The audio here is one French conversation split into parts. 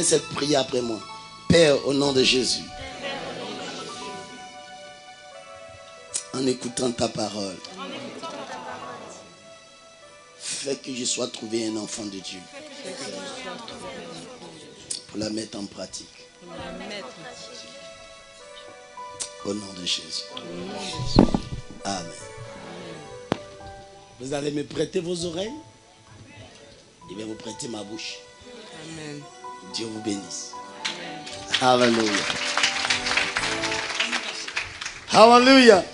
Cette prière après moi. Père, au nom de Jésus, en écoutant ta parole, fais que je sois trouvé un enfant de Dieu pour la mettre en pratique. Au nom de Jésus. Amen. Vous allez me prêter vos oreilles? Je vais vous prêter ma bouche. Amen. Dieu vous bénisse. Alléluia. Alléluia.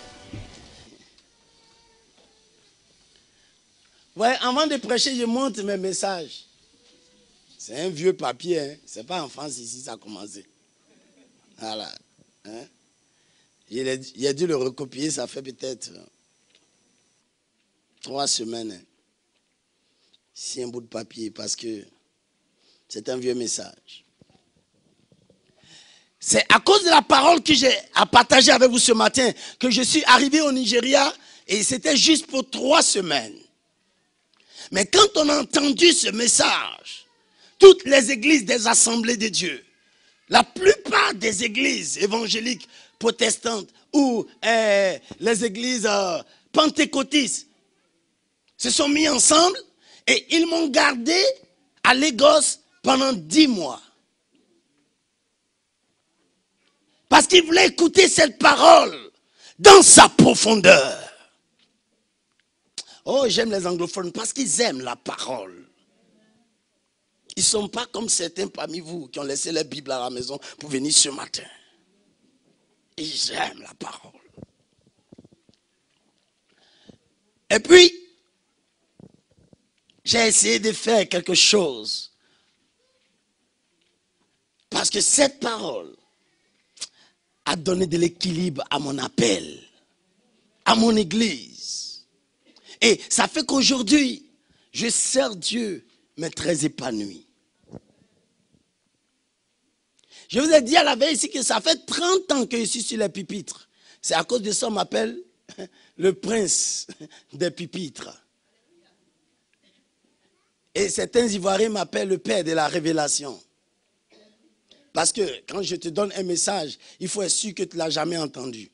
Ouais, avant de prêcher, je montre mes messages. C'est un vieux papier, hein? C'est pas en France ici, ça a commencé. Voilà. Hein? Il a dû le recopier, ça fait peut-être 3 semaines. Hein? C'est un bout de papier parce que c'est un vieux message. C'est à cause de la parole que j'ai à partager avec vous ce matin que je suis arrivé au Nigeria et c'était juste pour 3 semaines. Mais quand on a entendu ce message, toutes les églises des assemblées de Dieu, la plupart des églises évangéliques protestantes ou les églises pentecôtistes se sont mis ensemble et ils m'ont gardé à Lagos pendant 10 mois. Parce qu'ils voulaient écouter cette parole dans sa profondeur. Oh, j'aime les anglophones parce qu'ils aiment la parole. Ils ne sont pas comme certains parmi vous qui ont laissé la Bible à la maison pour venir ce matin. Ils aiment la parole. Et puis, j'ai essayé de faire quelque chose. Parce que cette parole a donné de l'équilibre à mon appel, à mon église. Et ça fait qu'aujourd'hui, je sers Dieu, mais très épanoui. Je vous ai dit à la veille ici que ça fait 30 ans que je suis sur les pupitres. C'est à cause de ça qu'on m'appelle le prince des pupitres. Et certains Ivoiriens m'appellent le père de la révélation. Parce que quand je te donne un message, il faut être sûr que tu ne l'as jamais entendu.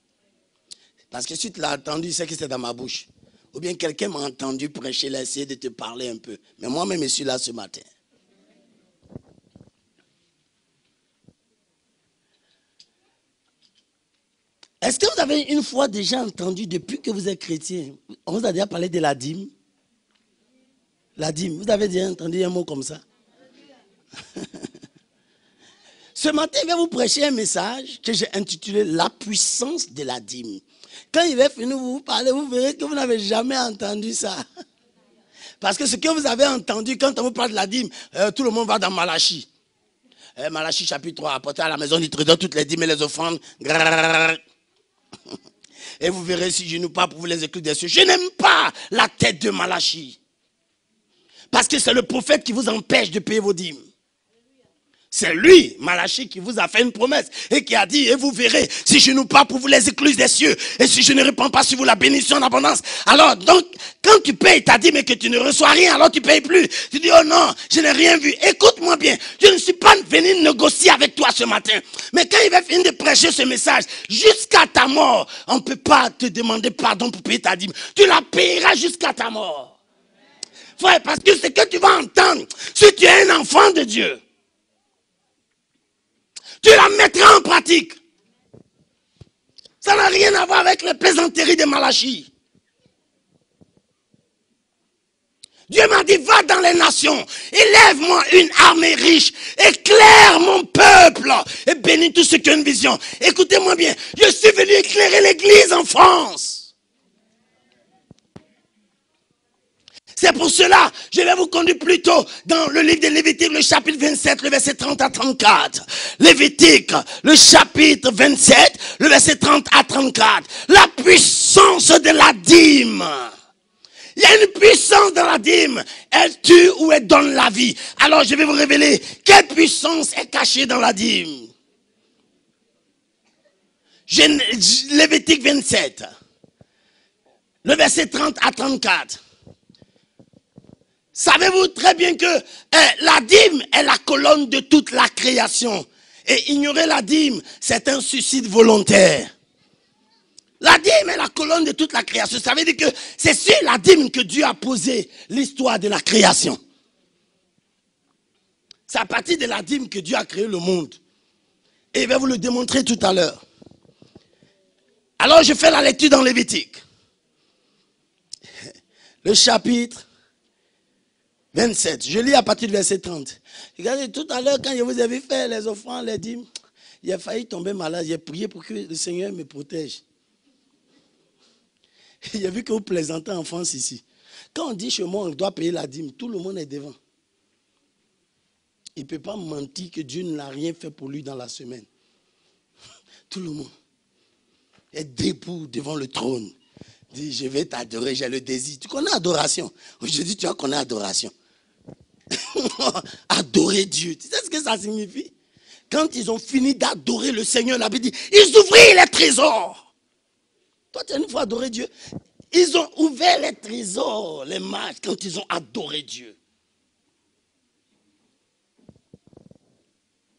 Parce que si tu l'as entendu, c'est que c'est dans ma bouche. Ou bien quelqu'un m'a entendu prêcher, là, essayer de te parler un peu. Mais moi-même, je suis là ce matin. Est-ce que vous avez une fois déjà entendu, depuis que vous êtes chrétien, on vous a déjà parlé de la dîme? La dîme, vous avez déjà entendu un mot comme ça? Ce matin, je vais vous prêcher un message que j'ai intitulé « La puissance de la dîme ». Quand il va finir vous parler, vous verrez que vous n'avez jamais entendu ça. Parce que ce que vous avez entendu quand on vous parle de la dîme, tout le monde va dans Malachie. Malachie chapitre 3, apporter à la maison du trésor toutes les dîmes et les offrandes. Et vous verrez si je ne pas pour vous les écrire des cieux. Je n'aime pas la tête de Malachie. Parce que c'est le prophète qui vous empêche de payer vos dîmes. C'est lui, Malachie, qui vous a fait une promesse et qui a dit, et vous verrez, si je nous parle pour vous les écluses des cieux, et si je ne répands pas sur vous la bénédiction en abondance. Alors, donc, quand tu payes, t'as dit, mais que tu ne reçois rien, alors tu payes plus. Tu dis, oh non, je n'ai rien vu. Écoute-moi bien, je ne suis pas venu négocier avec toi ce matin. Mais quand il va finir de prêcher ce message, jusqu'à ta mort, on ne peut pas te demander pardon pour payer ta dîme. Tu la payeras jusqu'à ta mort. Frère, parce que ce que tu vas entendre, si tu es un enfant de Dieu, tu la mettras en pratique. Ça n'a rien à voir avec les plaisanteries de Malachie. Dieu m'a dit, va dans les nations, élève-moi une armée riche, éclaire mon peuple et bénis tous ceux qui ont une vision. Écoutez-moi bien, je suis venu éclairer l'église en France. C'est pour cela, je vais vous conduire plutôt dans le livre de Lévitique, le chapitre 27, le verset 30 à 34. Lévitique, le chapitre 27, le verset 30 à 34. La puissance de la dîme. Il y a une puissance dans la dîme. Elle tue ou elle donne la vie. Alors je vais vous révéler quelle puissance est cachée dans la dîme. Lévitique 27, le verset 30 à 34. Savez-vous très bien que la dîme est la colonne de toute la création. Et ignorer la dîme, c'est un suicide volontaire. La dîme est la colonne de toute la création. Ça veut dire que c'est sur la dîme que Dieu a posé l'histoire de la création. C'est à partir de la dîme que Dieu a créé le monde. Et il va vous le démontrer tout à l'heure. Alors je fais la lecture dans Lévitique. Le chapitre 27, je lis à partir du verset 30. Regardez, tout à l'heure, quand je vous avais fait les offrandes, les dîmes, il a failli tomber malade. J'ai prié pour que le Seigneur me protège. J'ai vu que vous plaisantez en France ici. Quand on dit chez moi, on doit payer la dîme, tout le monde est devant. Il ne peut pas mentir que Dieu n'a rien fait pour lui dans la semaine. Tout le monde est debout devant le trône. Dit, je vais t'adorer, j'ai le désir. Tu connais adoration? Aujourd'hui, tu vas connaître adoration. Adorer Dieu. Tu sais ce que ça signifie? Quand ils ont fini d'adorer le Seigneur, la Bible dit, ils ouvrirent les trésors. Toi, tu as une fois adoré Dieu. Ils ont ouvert les trésors, les mages, quand ils ont adoré Dieu.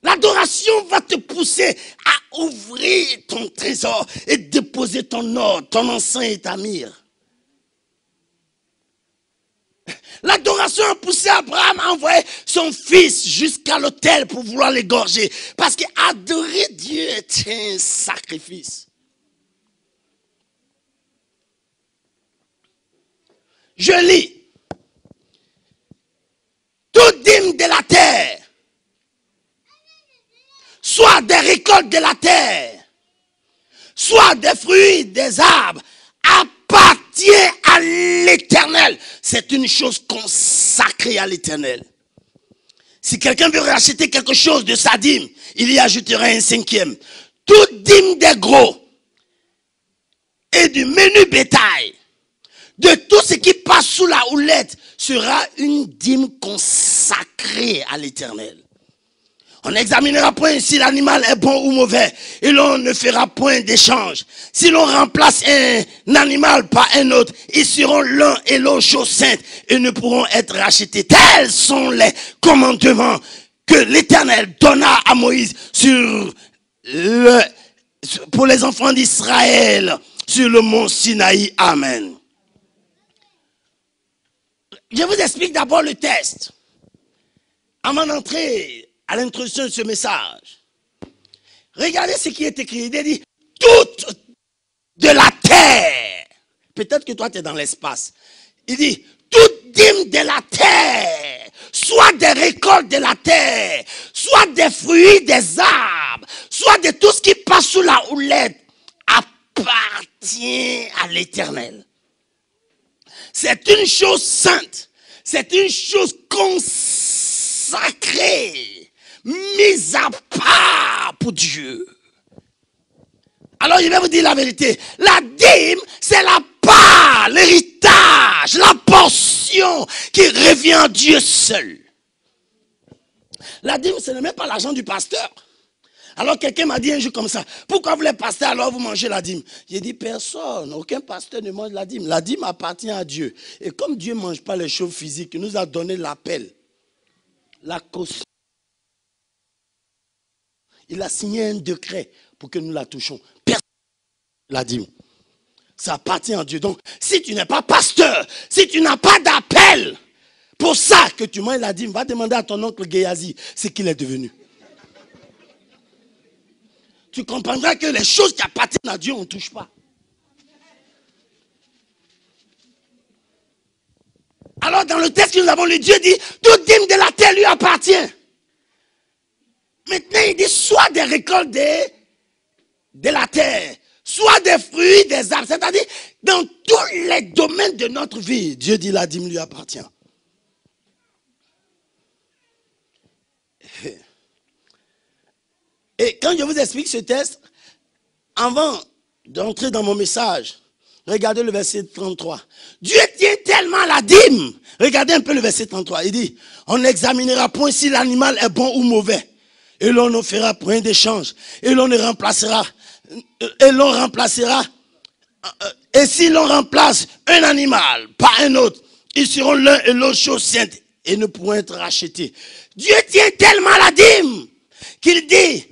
L'adoration va te pousser à ouvrir ton trésor et déposer ton or, ton encens et ta myrrhe. L'adoration a poussé Abraham à envoyer son fils jusqu'à l'autel pour vouloir l'égorger. Parce qu'adorer Dieu est un sacrifice. Je lis. Toute dîme de la terre, soit des récoltes de la terre, soit des fruits des arbres, appartient à l'Éternel. C'est une chose consacrée à l'Éternel. Si quelqu'un veut racheter quelque chose de sa dîme, il y ajoutera un cinquième. Toute dîme des gros et du menu bétail, de tout ce qui passe sous la houlette, sera une dîme consacrée à l'Éternel. On n'examinera point si l'animal est bon ou mauvais, et l'on ne fera point d'échange. Si l'on remplace un animal par un autre, ils seront l'un et l'autre chose sainte et ne pourront être rachetés. Tels sont les commandements que l'Éternel donna à Moïse pour les enfants d'Israël sur le mont Sinaï. Amen. Je vous explique d'abord le texte. Avant d'entrer à l'introduction de ce message, regardez ce qui est écrit. Il est dit, toute de la terre. Peut-être que toi, tu es dans l'espace. Il dit, toute dîme de la terre, soit des récoltes de la terre, soit des fruits des arbres, soit de tout ce qui passe sous la houlette, appartient à l'Éternel. C'est une chose sainte, c'est une chose consacrée, mise à part pour Dieu. Alors je vais vous dire la vérité, la dîme c'est la part, l'héritage, la portion qui revient à Dieu seul. La dîme, ce n'est même pas l'argent du pasteur. Alors quelqu'un m'a dit un jour comme ça, pourquoi vous les pasteurs alors vous mangez la dîme? J'ai dit personne, aucun pasteur ne mange la dîme. La dîme appartient à Dieu. Et comme Dieu ne mange pas les choses physiques, il nous a donné l'appel, la caution. Il a signé un décret pour que nous la touchions. Personne ne la dîme. Ça appartient à Dieu. Donc, si tu n'es pas pasteur, si tu n'as pas d'appel, pour ça que tu manges la dîme, va demander à ton oncle Géasi ce qu'il est devenu. Tu comprendras que les choses qui appartiennent à Dieu, on ne touche pas. Alors, dans le texte que nous avons lu, Dieu dit, toute dîme de la terre lui appartient. Maintenant, il dit, soit des récoltes de la terre, soit des fruits, des arbres. C'est-à-dire, dans tous les domaines de notre vie, Dieu dit, la dîme lui appartient. Et quand je vous explique ce texte, avant d'entrer dans mon message, regardez le verset 33. Dieu tient tellement à la dîme. Regardez un peu le verset 33. Il dit, on n'examinera point si l'animal est bon ou mauvais. Et l'on ne fera point d'échange. Et l'on remplacera. Et si l'on remplace un animal par un autre, ils seront l'un et l'autre chose sainte et ne pourront être rachetés. Dieu tient tellement à la dîme qu'il dit,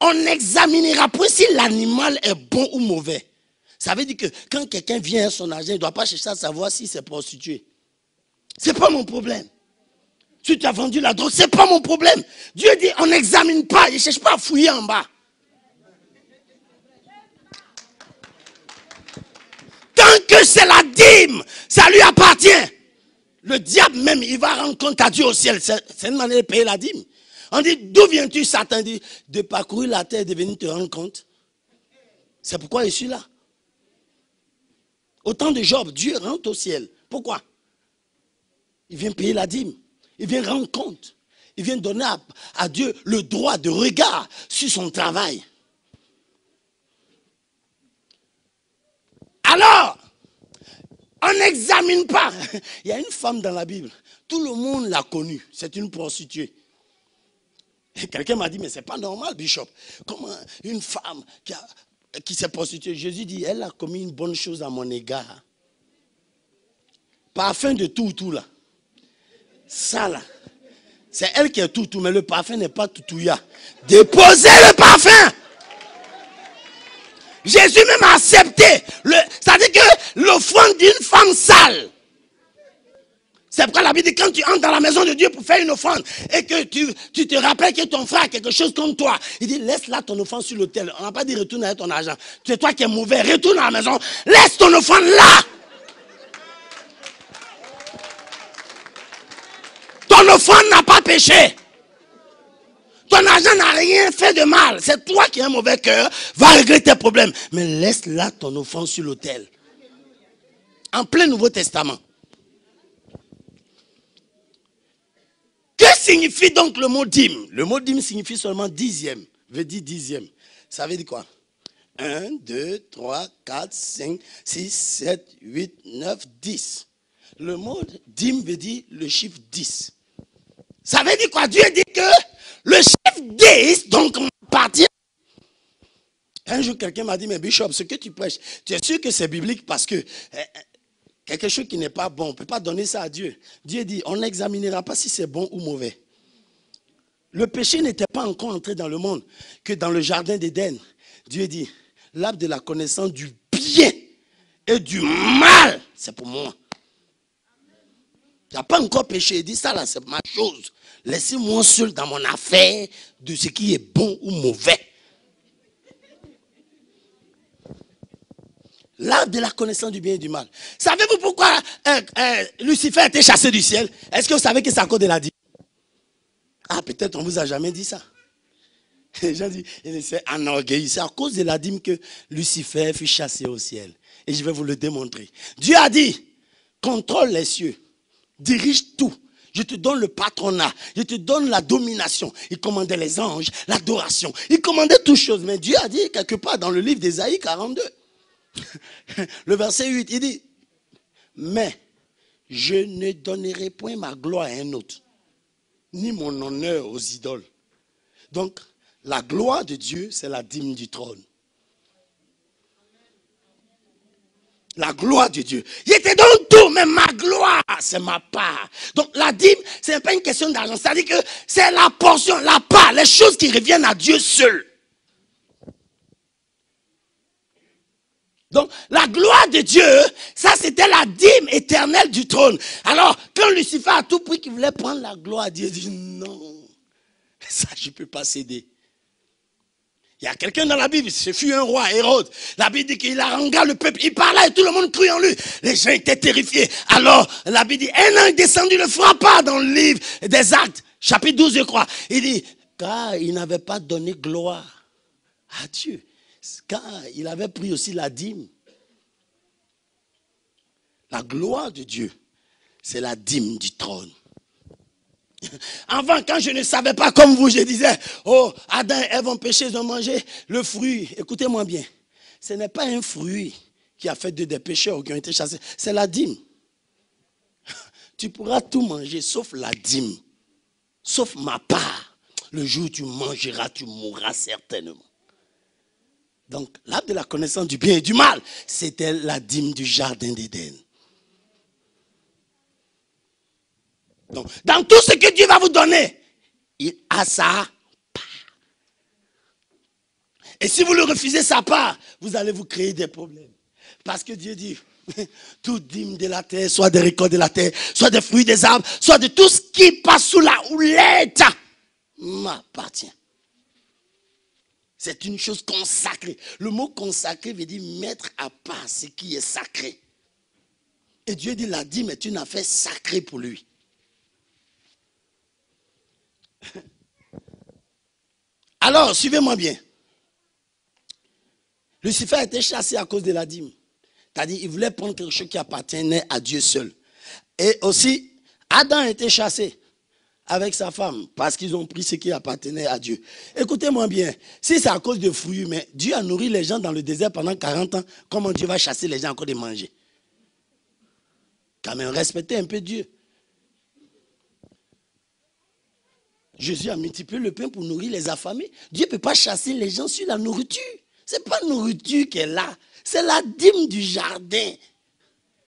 on n'examinera point si l'animal est bon ou mauvais. Ça veut dire que quand quelqu'un vient à son argent, il ne doit pas chercher à savoir si c'est prostitué. Ce n'est pas mon problème. Si tu as vendu la drogue, ce n'est pas mon problème. Dieu dit, on n'examine pas, il ne cherche pas à fouiller en bas. Tant que c'est la dîme, ça lui appartient. Le diable même, il va rendre compte à Dieu au ciel. C'est une manière de payer la dîme. On dit, d'où viens-tu, Satan? Dit, de parcourir la terre et de venir te rendre compte. C'est pourquoi je suis là. Au temps de Job, Dieu rentre au ciel. Pourquoi? Il vient payer la dîme. Il vient rendre compte. Il vient donner à Dieu le droit de regard sur son travail. Alors, on n'examine pas. Il y a une femme dans la Bible. Tout le monde l'a connue. C'est une prostituée. Et quelqu'un m'a dit, mais c'est pas normal, Bishop. Comment une femme qui s'est prostituée, Jésus dit, elle a commis une bonne chose à mon égard. Parfum de tout là. Ça là. C'est elle qui est tout, mais le parfum n'est pas toutouya. Déposez le parfum. Jésus même a accepté. C'est-à-dire que l'offrande d'une femme sale. C'est pourquoi la Bible dit quand tu entres dans la maison de Dieu pour faire une offrande et que tu te rappelles que ton frère a quelque chose contre toi, il dit laisse là ton offrande sur l'autel. On n'a pas dit retourne avec ton argent. C'est toi qui es mauvais, retourne à la maison, laisse ton offrande là. Ton offrande n'a pas péché. Ton argent n'a rien fait de mal. C'est toi qui as un mauvais cœur, va régler tes problèmes. Mais laisse là ton offrande sur l'autel. En plein Nouveau Testament. Que signifie donc le mot dîme? Le mot dîme signifie seulement dixième. Veut dire dixième. Ça veut dire quoi? 1, 2, 3, 4, 5, 6, 7, 8, 9, 10. Le mot dîme veut dire le chiffre 10. Ça veut dire quoi? Dieu dit que le chiffre 10, donc on appartient. Un jour, quelqu'un m'a dit, mais Bishop, ce que tu prêches, tu es sûr que c'est biblique parce que quelque chose qui n'est pas bon, on ne peut pas donner ça à Dieu. Dieu dit, on n'examinera pas si c'est bon ou mauvais. Le péché n'était pas encore entré dans le monde que dans le jardin d'Éden. Dieu dit, l'arbre de la connaissance du bien et du mal, c'est pour moi. Il n'a pas encore péché. Il dit, ça là, c'est ma chose. Laissez-moi seul dans mon affaire de ce qui est bon ou mauvais. L'arbre de la connaissance du bien et du mal. Savez-vous pourquoi Lucifer a été chassé du ciel? Est-ce que vous savez que c'est à cause de la dîme? Ah, peut-être on ne vous a jamais dit ça. Les gens disent, c'est enorgueilli. C'est à cause de la dîme que Lucifer fut chassé au ciel. Et je vais vous le démontrer. Dieu a dit, contrôle les cieux, dirige tout. Je te donne le patronat, je te donne la domination. Il commandait les anges, l'adoration. Il commandait toutes choses. Mais Dieu a dit quelque part dans le livre d'Ésaïe 42. Le verset 8, il dit, mais je ne donnerai point ma gloire à un autre. ni mon honneur aux idoles. Donc, la gloire de Dieu, c'est la dîme du trône. La gloire de Dieu. Il était donc tout, mais ma gloire, c'est ma part. Donc la dîme, ce n'est pas une question d'argent. C'est-à-dire que c'est la portion, la part, les choses qui reviennent à Dieu seul. Donc la gloire de Dieu, ça c'était la dîme éternelle du trône. Alors, quand Lucifer a tout pris qu'il voulait prendre la gloire, Dieu dit non, ça je ne peux pas céder. Il y a quelqu'un dans la Bible, ce fut un roi, Hérode. La Bible dit qu'il harangua le peuple. Il parlait et tout le monde crut en lui. Les gens étaient terrifiés. Alors, la Bible dit, un ange descendu le frappa dans le livre des Actes, chapitre 12, je crois. Il dit, car il n'avait pas donné gloire à Dieu. Car il avait pris aussi la dîme. La gloire de Dieu, c'est la dîme du trône. Avant, quand je ne savais pas comme vous, je disais, oh, Adam et Ève ont péché, ils ont mangé le fruit. Écoutez-moi bien, ce n'est pas un fruit qui a fait des pécheurs qui ont été chassés, c'est la dîme. Tu pourras tout manger sauf la dîme, sauf ma part. Le jour où tu mangeras, tu mourras certainement. Donc, l'arbre de la connaissance du bien et du mal, c'était la dîme du jardin d'Éden. Donc, dans tout ce que Dieu va vous donner, il a sa part. Et si vous le refusez sa part, vous allez vous créer des problèmes. Parce que Dieu dit, toute dîme de la terre, soit des récoltes de la terre, soit des fruits des arbres, soit de tout ce qui passe sous la houlette, m'appartient. C'est une chose consacrée. Le mot consacré veut dire mettre à part ce qui est sacré. Et Dieu dit, la dîme est une affaire sacrée pour lui. Alors, suivez-moi bien. Lucifer a été chassé à cause de la dîme. C'est-à-dire, il voulait prendre quelque chose qui appartenait à Dieu seul. Et aussi, Adam a été chassé avec sa femme parce qu'ils ont pris ce qui appartenait à Dieu. Écoutez-moi bien, si c'est à cause de fruits, mais Dieu a nourri les gens dans le désert pendant 40 ans, comment Dieu va chasser les gens encore de manger? Quand même, respectez un peu Dieu. Jésus a multiplié le pain pour nourrir les affamés. Dieu ne peut pas chasser les gens sur la nourriture. Ce n'est pas la nourriture qui est là. C'est la dîme du jardin